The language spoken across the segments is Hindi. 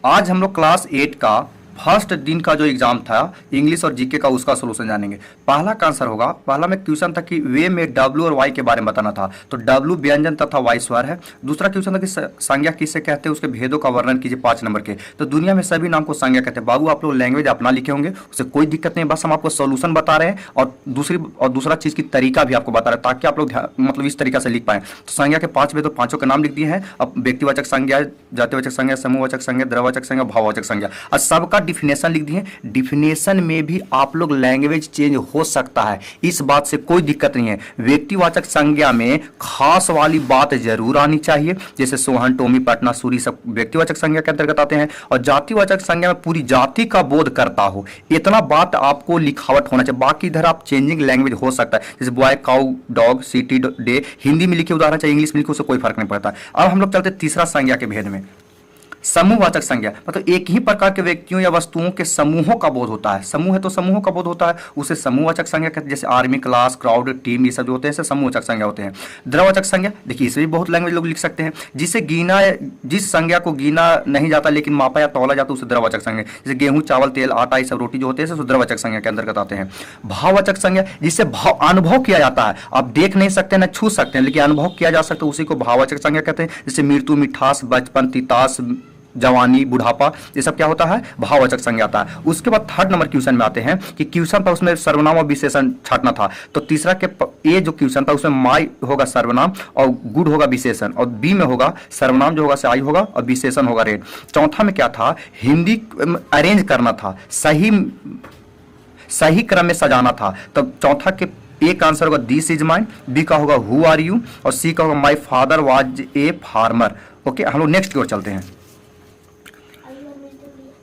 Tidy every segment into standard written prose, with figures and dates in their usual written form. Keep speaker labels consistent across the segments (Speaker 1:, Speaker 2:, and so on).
Speaker 1: आज हम लोग क्लास 8 का फर्स्ट दिन का जो एग्जाम था इंग्लिश और जीके का, उसका सोल्यूशन जानेंगे। पहला का आंसर होगा, पहला में क्वेश्चन था कि वे में डब्ल्यू और वाई के बारे में बताना था, तो डब्ल्यू व्यंजन तथा वाई स्वर है। दूसरा क्वेश्चन था कि संज्ञा किसे कहते हैं, उसके भेदों का वर्णन कीजिए 5 नंबर के। तो दुनिया में सभी नाम को संज्ञा कहते हैं। बाबू आप लोग लैंग्वेज अपना लिखे होंगे, उससे कोई दिक्कत नहीं, बस हम आपको सोल्यूशन बता रहे हैं और दूसरा चीज की तरीका भी आपको बता रहे हैं ताकि आप लोग मतलब इस तरीका से लिख पाए। तो संज्ञा के 5 भेद, तो 5 के नाम लिख दिए हैं। अब व्यक्तिवाचक संज्ञा, जातिवाचक संज्ञा, समूहवाचक संज्ञा, द्रववाचक संज्ञा, भाववाचक संज्ञा, और सबका डिफिनेशन लिख दिए। डिफिनेशन में भी आप लोग लैंग्वेज चेंज हो सकता है, इस बात से कोई दिक्कत नहीं है। व्यक्तिवाचक संज्ञा में खास वाली बात जरूर आनी चाहिए, जैसे सोहन, टोमी, पटना, सूरी, सब व्यक्तिवाचक संज्ञा के अंतर्गत आते हैं। और जातिवाचक संज्ञा में पूरी जाति का बोध करता हो, इतना बात आपको लिखावट होना चाहिए। बाकी इधर आप चेंजिंग लैंग्वेज हो सकता है, जैसे boy, cow, dog, city, day, Hindi में लिखे उदाहरण चाहिए, इंग्लिश में लिखे, उससे कोई फर्क नहीं पड़ता। अब हम लोग चलते तीसरा संज्ञा के भेद में। समूहवाचक संज्ञा मतलब एक ही प्रकार के व्यक्तियों या वस्तुओं के समूहों का बोध होता है। समूह है तो समूहों का बोध होता है, उसे समूहवाचक संज्ञा कहते हैं। जैसे आर्मी, क्लास, क्राउड, टीम, ये सब जो होते हैं समूहवाचक संज्ञा होते हैं। द्रववाचक संज्ञा देखिए, इसे भी बहुत लैंग्वेज लोग लिख सकते हैं। जिस संज्ञा को गिना नहीं जाता लेकिन मापा या तौला जाता है उसे द्रववाचक संज्ञा। जैसे गेहूं, चावल, तेल, आटा, ये सब रोटी जो होते हैं द्रववाचक संज्ञा के अंतर्गत आते हैं। भाववाचक संज्ञा जिससे अनुभव किया जाता है, आप देख नहीं सकते ना छू सकते हैं, लेकिन अनुभव किया जा सकता है, उसी को भाववाचक संज्ञा कहते हैं। जैसे मृत्यु, मिठास, बचपन, तितास, जवानी, बुढ़ापा, ये सब क्या होता है, भाववाचक संज्ञा आता है। उसके बाद थर्ड नंबर क्वेश्चन में आते हैं कि क्वेश्चन था उसमें सर्वनाम और विशेषण छाटना था। तो तीसरा के ए जो क्वेश्चन था उसमें माई होगा सर्वनाम और गुड होगा विशेषण, और बी में होगा सर्वनाम जो होगा से आई होगा और विशेषण होगा रेड। चौथा में क्या था, हिंदी अरेंज करना था, सही क्रम में सजाना था। तब चौथा के ए का आंसर होगा दिस इज माइन, बी का होगा हु आर यू, और सी का होगा my father was a farmer. Okay, हम लोग नेक्स्ट की ओर चलते हैं।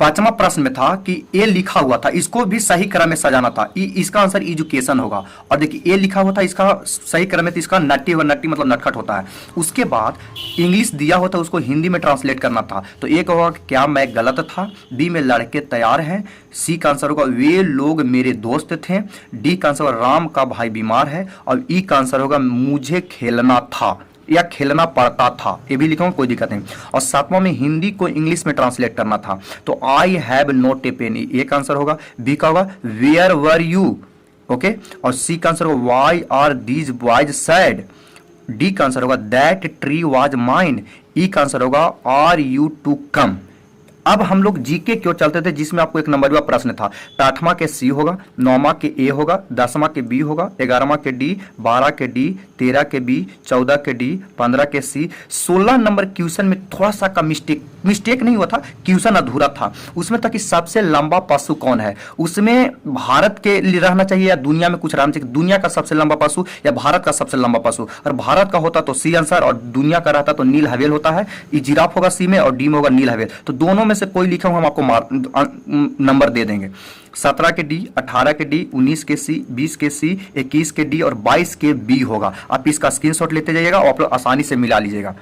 Speaker 1: पांचवा प्रश्न में था कि ए लिखा हुआ था, इसको भी सही क्रम में सजाना था। इसका आंसर एजुकेशन होगा। और देखिए ए लिखा हुआ था, इसका सही क्रम में, तो इसका नट्टी व नट्टी मतलब नटखट होता है। उसके बाद इंग्लिश दिया होता है, उसको हिंदी में ट्रांसलेट करना था। तो ए का होगा क्या मैं गलत था, बी में लड़के तैयार हैं, सी का आंसर होगा वे लोग मेरे दोस्त थे, डी का आंसर होगा राम का भाई बीमार है, और ई का आंसर होगा मुझे खेलना था या खेलना पड़ता था। ये भी लिखा हूं, कोई दिक्कत नहीं। और सातवां में हिंदी को इंग्लिश में ट्रांसलेट करना था, तो I have not a pen, ये का आंसर होगा। बी का होगा वेयर वर यू, ओके। और सी का आंसर होगा why are these boys sad, D का आंसर होगा that tree was mine, E का आंसर होगा आर यू टू कम। अब हम लोग जीके की ओर चलते थे, जिसमें आपको एक नंबरवा प्रश्न था। 8वां के सी होगा, 9वां के ए होगा, 10वां के बी होगा, 11वां के डी, 12 के डी, 13 के बी, 14 के डी, 15 के सी। 16 नंबर क्वेश्चन में थोड़ा सा का मिस्टेक नहीं हुआ था, क्वेश्चन अधूरा था। उसमें था कि सबसे लंबा पशु कौन है, उसमें भारत के लिए रहना चाहिए या दुनिया में कुछ रहना चाहिए, दुनिया का सबसे लंबा पशु या भारत का सबसे लंबा पशु। और भारत का होता तो सी आंसर, और दुनिया का रहता तो नील हवेल होता है। ई जिराफ होगा सी में, और डी में होगा नील हवेल। तो दोनों में से कोई लिखा हुआ हम आपको नंबर दे देंगे। 17 के डी, 18 के डी, 19 के सी, 20 के सी, 21 के डी और 22 के बी होगा। आप इसका स्क्रीनशॉट लेते जाइएगा और आप लोग आसानी से मिला लीजिएगा।